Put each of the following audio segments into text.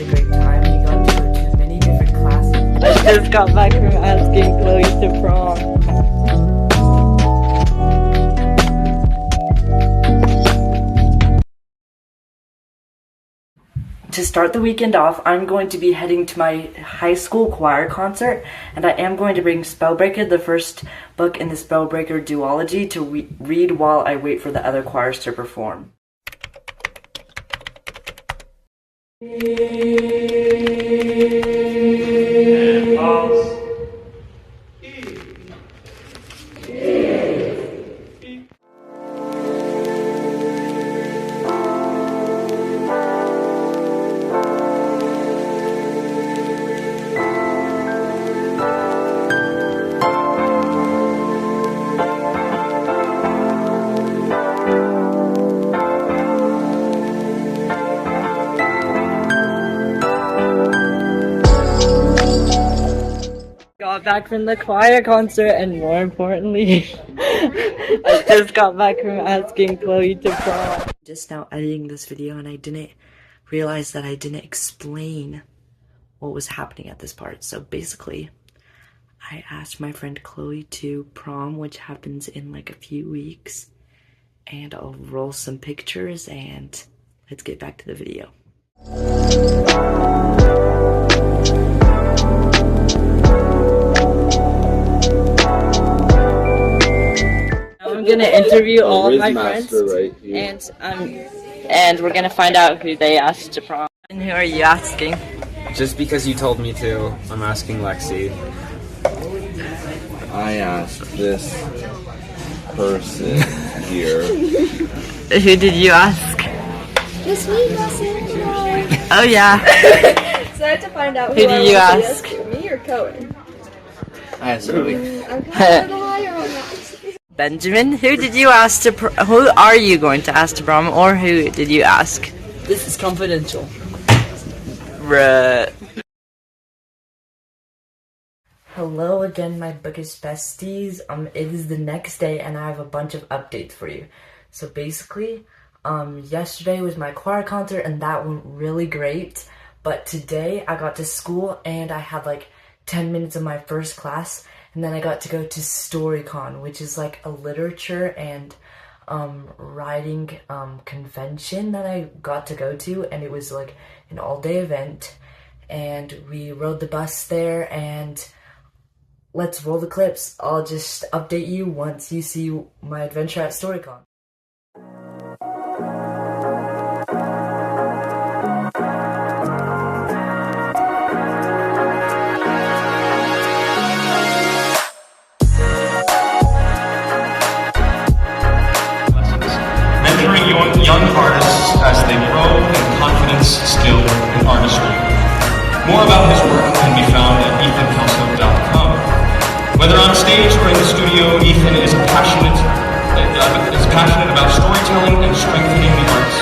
a great time. We got to go to many different classes. I just got back from asking Chloe to prom. To start the weekend off, I'm going to be heading to my high school choir concert, and I am going to bring Spellbreaker, the first book in the Spellbreaker duology, to read while I wait for the other choirs to perform. Got back from the choir concert, and more importantly, I just got back from asking Chloe to prom. Just now editing this video, and I didn't realize that I didn't explain what was happening at this part. So basically, I asked my friend Chloe to prom, which happens in like a few weeks, and I'll roll some pictures and let's get back to the video. I'm gonna interview all of my friends, right, and we're gonna find out who they asked to prom. And who are you asking? Just because you told me to, I'm asking Lexi. I asked this person here. Who did you ask? Just me, Dawson. Oh yeah. So I have to find out who did you ask? Me or Cohen? I asked Zoe. I'm kind of a little higher on that. Benjamin, who did you ask to who are you going to ask to prom, or who did you ask? This is confidential. Bruh. Hello again, my bookish besties. It is the next day, and I have a bunch of updates for you. So basically, yesterday was my choir concert, and that went really great. But today, I got to school, and I had like 10 minutes of my first class, and then I got to go to StoryCon, which is like a literature and writing convention that I got to go to, and it was like an all-day event, and we rode the bus there, and let's roll the clips. I'll just update you once you see my adventure at StoryCon. Mentoring young artists as they grow in confidence, skill, and artistry. More about his work can be found at ethankelso.com. Whether on stage or in the studio, Ethan is passionate about storytelling and strengthening the arts.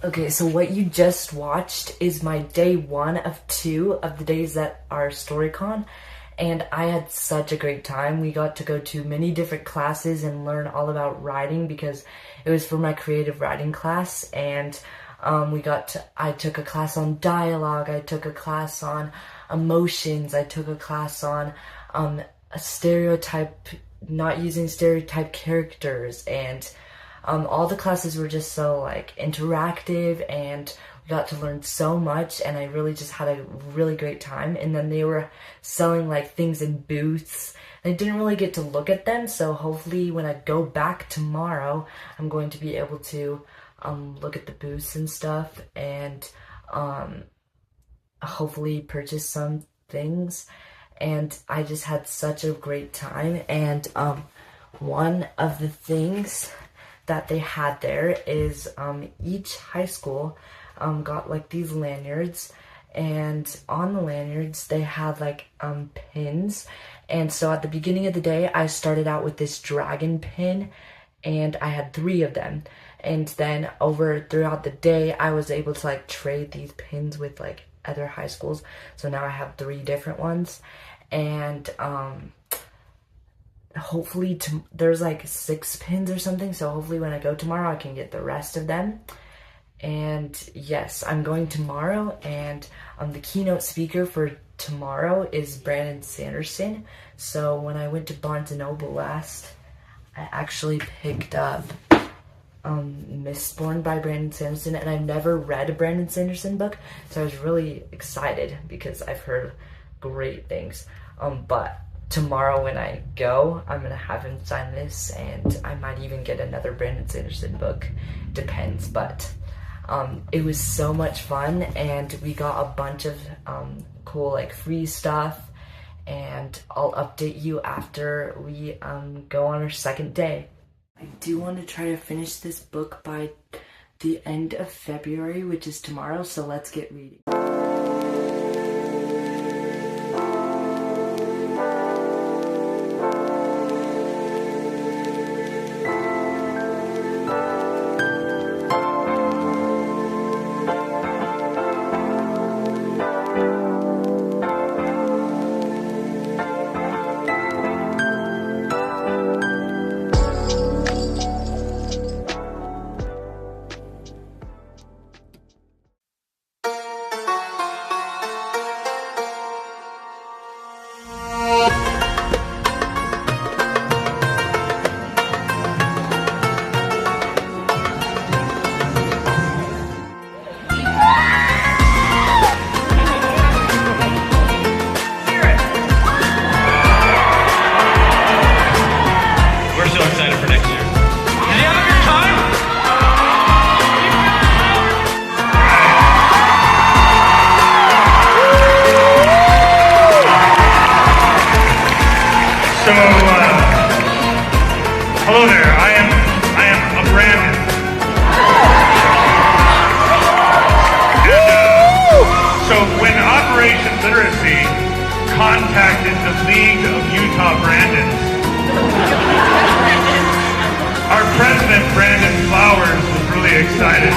Okay, so what you just watched is my day 1 of 2 of the days that are StoryCon, and I had such a great time. We got to go to many different classes and learn all about writing because it was for my creative writing class, and I took a class on dialogue, I took a class on emotions, I took a class on a stereotype, not using stereotype characters, and All the classes were just so like interactive, and we got to learn so much, and I really just had a really great time. And then they were selling like things in booths, and I didn't really get to look at them, so hopefully when I go back tomorrow, I'm going to be able to look at the booths and stuff, and hopefully purchase some things. And I just had such a great time. And one of the things that they had there is each high school got like these lanyards, and on the lanyards they had like pins. And so at the beginning of the day I started out with this dragon pin, and I had 3 of them. And then throughout the day I was able to like trade these pins with like other high schools, so now I have 3 different ones. And hopefully there's like 6 pins or something, so hopefully when I go tomorrow I can get the rest of them. And yes, I'm going tomorrow, and the keynote speaker for tomorrow is Brandon Sanderson. So when I went to Barnes & Noble last, I actually picked up Mistborn by Brandon Sanderson, and I've never read a Brandon Sanderson book, so I was really excited because I've heard great things. But tomorrow when I go, I'm gonna have him sign this, and I might even get another Brandon Sanderson book. Depends, but it was so much fun, and we got a bunch of cool like free stuff, and I'll update you after we go on our second day. I do want to try to finish this book by the end of February, which is tomorrow, so let's get reading. Hello there. I am a Brandon. And so when Operation Literacy contacted the League of Utah Brandons, our president Brandon Flowers was really excited,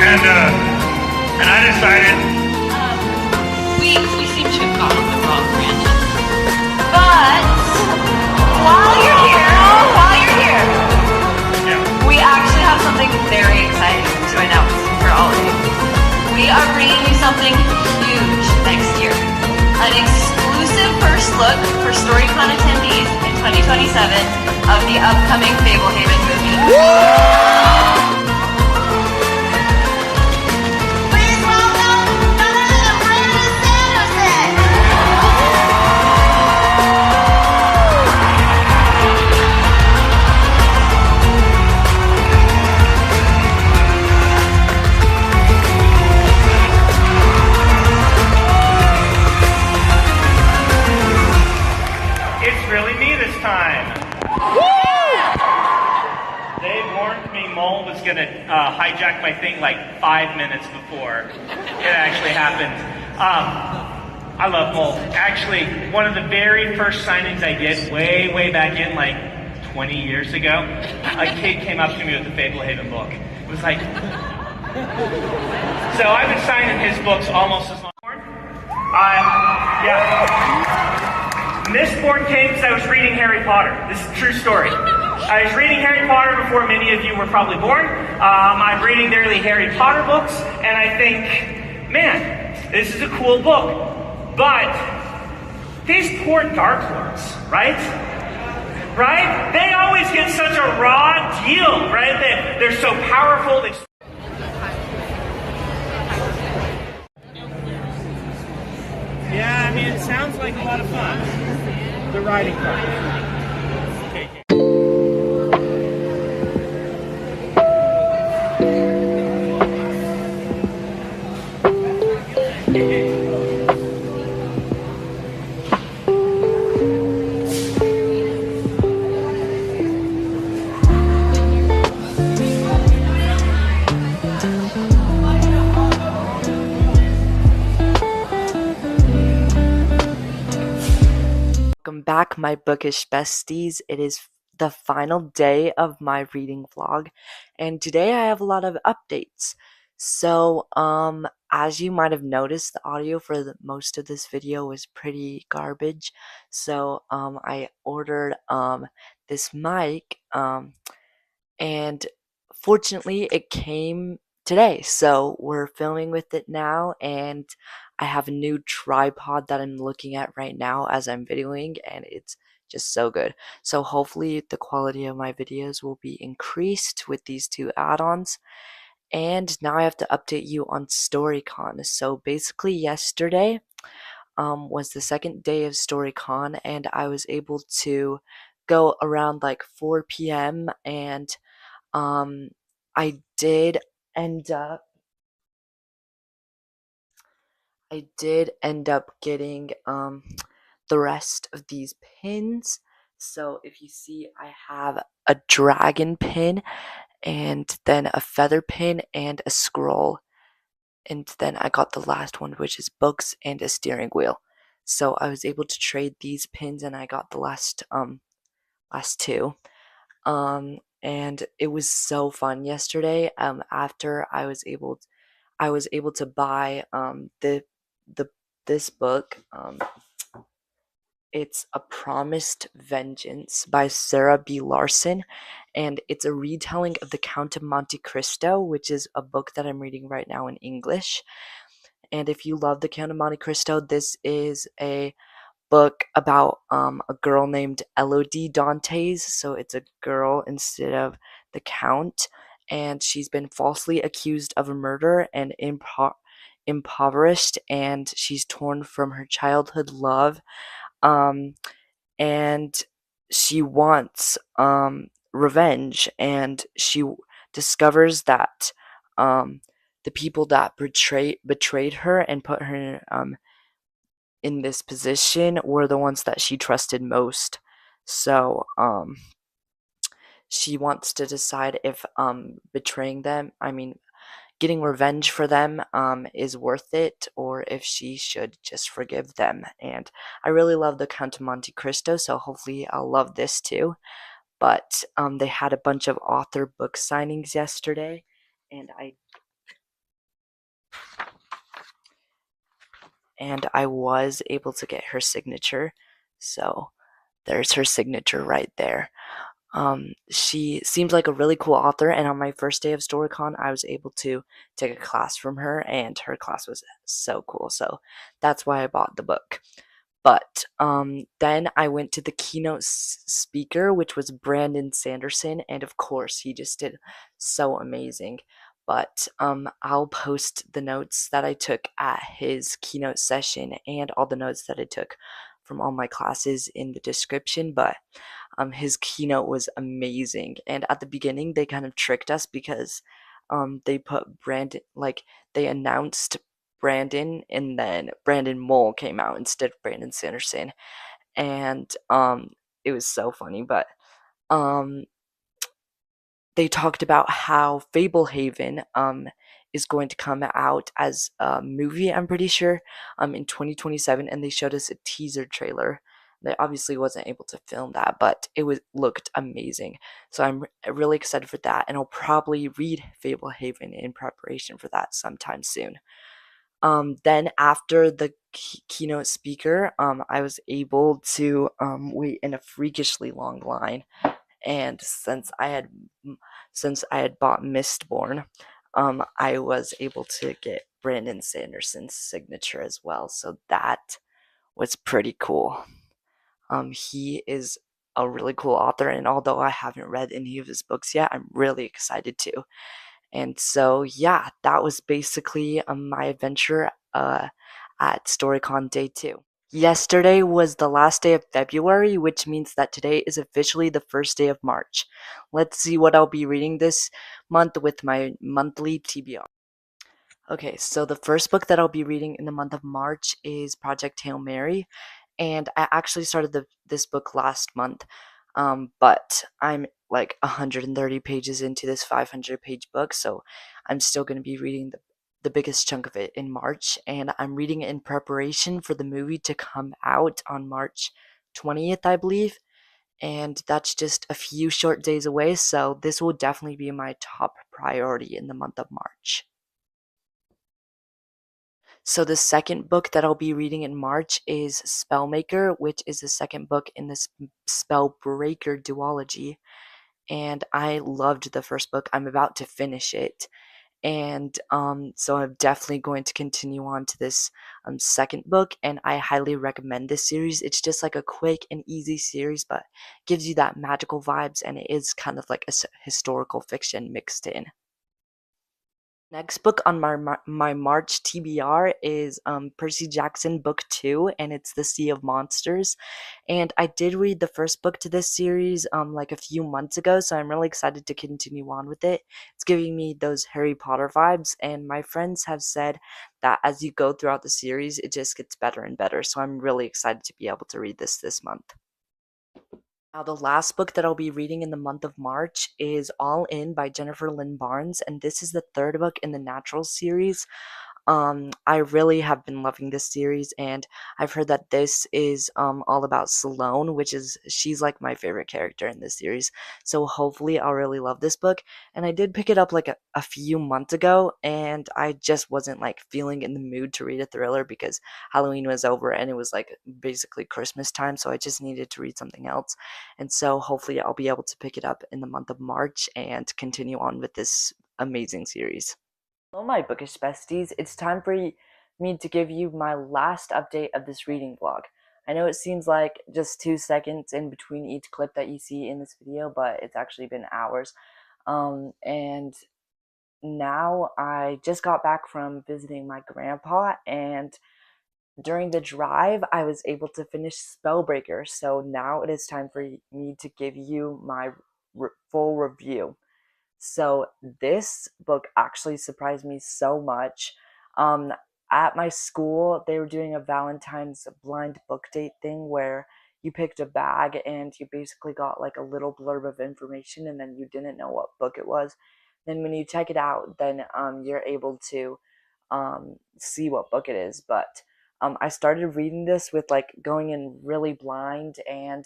and I decided we seem to have gotten the wrong Brandon. But while you're here, we actually have something very exciting to announce for all of you. We are bringing you something huge next year. An exclusive first look for StoryCon attendees in 2027 of the upcoming Fablehaven movie. Please welcome none other than Brandon Sanderson! it's really me this time. They warned me Mole was going to hijack my thing like 5 minutes before it actually happened. I love Mole. Actually, one of the very first signings I did way back in like 20 years ago, a kid came up to me with the Fablehaven book. It was like... So I've been signing his books almost as long. Mistborn came because I was reading Harry Potter. This is a true story. I was reading Harry Potter before many of you were probably born. I'm reading daily Harry Potter books, and I think, man, this is a cool book. But these poor Dark Lords, right? They always always get such a raw deal, right? They're so powerful. Yeah, I mean, it sounds like a lot of fun. The riding part. Welcome back, my bookish besties. It is the final day of my reading vlog, and today I have a lot of updates. So, as you might have noticed, the audio for most of this video was pretty garbage. So, I ordered this mic, and fortunately it came today. So we're filming with it now, and I have a new tripod that I'm looking at right now as I'm videoing, and it's just so good. So hopefully the quality of my videos will be increased with these two add-ons. And now I have to update you on StoryCon. So basically yesterday was the second day of StoryCon, and I was able to go around like 4 p.m. and I did end up getting the rest of these pins. So if you see, I have a dragon pin, and then a feather pin, and a scroll, and then I got the last one, which is books and a steering wheel. So I was able to trade these pins, and I got the last two. And it was so fun yesterday. After I was able to buy the this book. It's A Promised Vengeance by Sarah B. Larson, and it's a retelling of The Count of Monte Cristo, which is a book that I'm reading right now in English. And if you love The Count of Monte Cristo, this is a book about a girl named Elodie Dantes. So it's a girl instead of the count, and she's been falsely accused of a murder and impoverished, and she's torn from her childhood love, and she wants revenge, and she discovers that the people that betrayed her and put her in this position were the ones that she trusted most. So she wants to decide if betraying them, getting revenge for them, is worth it, or if she should just forgive them. And I really love The Count of Monte Cristo, so hopefully I'll love this too. But they had a bunch of author book signings yesterday, and I was able to get her signature. So there's her signature right there. She seems like a really cool author, and on my first day of StoryCon, I was able to take a class from her, and her class was so cool. So that's why I bought the book. But then I went to the keynote speaker, which was Brandon Sanderson, and of course, he just did so amazing. But I'll post the notes that I took at his keynote session and all the notes that I took from all my classes in the description. But his keynote was amazing, and at the beginning they kind of tricked us because they put Brandon, like they announced Brandon, and then Brandon Mole came out instead of Brandon Sanderson, and it was so funny. But they talked about how Fablehaven is going to come out as a movie, I'm pretty sure, in 2027, and they showed us a teaser trailer. They obviously wasn't able to film that, but it looked amazing. So I'm really excited for that, and I'll probably read Fablehaven in preparation for that sometime soon. Then after the keynote speaker, I was able to wait in a freakishly long line, and since I had bought Mistborn, I was able to get Brandon Sanderson's signature as well. So that was pretty cool. He is a really cool author, and although I haven't read any of his books yet, I'm really excited to. And so, yeah, that was basically my adventure at StoryCon Day 2. Yesterday was the last day of February, which means that today is officially the first day of March. Let's see what I'll be reading this month with my monthly TBR. Okay, so the first book that I'll be reading in the month of March is Project Hail Mary, and I actually started this book last month, but I'm like 130 pages into this 500-page book, so I'm still going to be reading the biggest chunk of it in March, and I'm reading it in preparation for the movie to come out on March 20th, I believe, and that's just a few short days away, so this will definitely be my top priority in the month of March. So the second book that I'll be reading in March is Spellmaker, which is the second book in this Spellbreaker duology. And I loved the first book. I'm about to finish it. And so I'm definitely going to continue on to this second book, and I highly recommend this series. It's just like a quick and easy series, but gives you that magical vibes, and it is kind of like a historical fiction mixed in. Next book on my March TBR is Percy Jackson Book 2, and it's The Sea of Monsters. And I did read the first book to this series like a few months ago, so I'm really excited to continue on with it. It's giving me those Harry Potter vibes, and my friends have said that as you go throughout the series, it just gets better and better. So I'm really excited to be able to read this month. Now, the last book that I'll be reading in the month of March is All In by Jennifer Lynn Barnes, and this is the third book in the Natural series. I really have been loving this series, and I've heard that this is all about Sloane, she's like my favorite character in this series. So hopefully I'll really love this book. And I did pick it up like a few months ago, and I just wasn't like feeling in the mood to read a thriller because Halloween was over and it was like basically Christmas time, so I just needed to read something else. And so hopefully I'll be able to pick it up in the month of March and continue on with this amazing series. Hello, my bookish besties. It's time for me to give you my last update of this reading vlog. I know it seems like just 2 seconds in between each clip that you see in this video, but it's actually been hours. And now I just got back from visiting my grandpa, and during the drive, I was able to finish Spellbreaker. So now it is time for me to give you my full review. So this book actually surprised me so much. At my school, they were doing a Valentine's blind book date thing where you picked a bag and you basically got like a little blurb of information, and then you didn't know what book it was. Then when you check it out, then you're able to see what book it is. But I started reading this with like going in really blind, and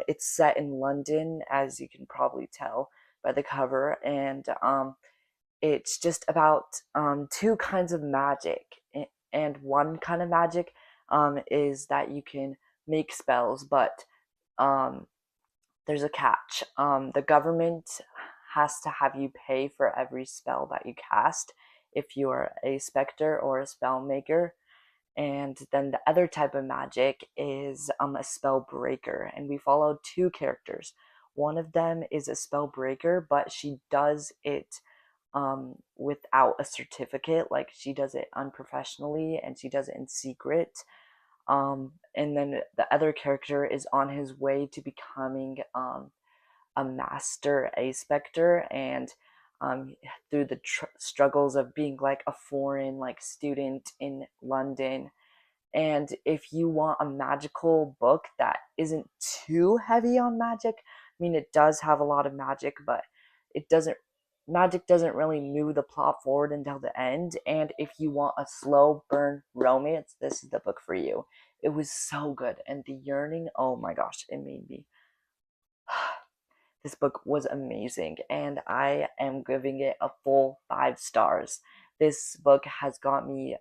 it's set in London, as you can probably tell by the cover, and it's just about two kinds of magic, and one kind of magic is that you can make spells, but there's a catch. The government has to have you pay for every spell that you cast if you're a specter or a spell maker. And then the other type of magic is a spell breaker, and we follow two characters. One of them is a spell breaker, but she does it without a certificate. Like, she does it unprofessionally and she does it in secret. And then the other character is on his way to becoming a master aspector, and through the struggles of being like a foreign like student in London. And if you want a magical book that isn't too heavy on magic, I mean, it does have a lot of magic, but magic doesn't really move the plot forward until the end. And if you want a slow burn romance, this is the book for you. It was so good, and the yearning, oh my gosh, it made me this book was amazing, and I am giving it a full 5 stars. This book has got me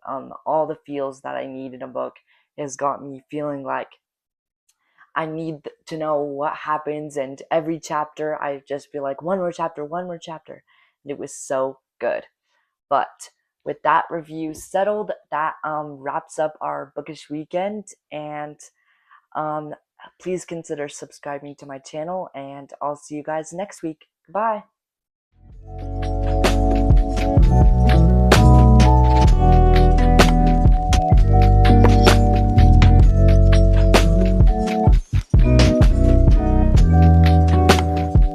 all the feels that I need in a book. It has got me feeling like I need to know what happens, and every chapter I just feel like one more chapter, one more chapter. And it was so good. But with that review settled, that wraps up our bookish weekend, and please consider subscribing to my channel, and I'll see you guys next week. Bye!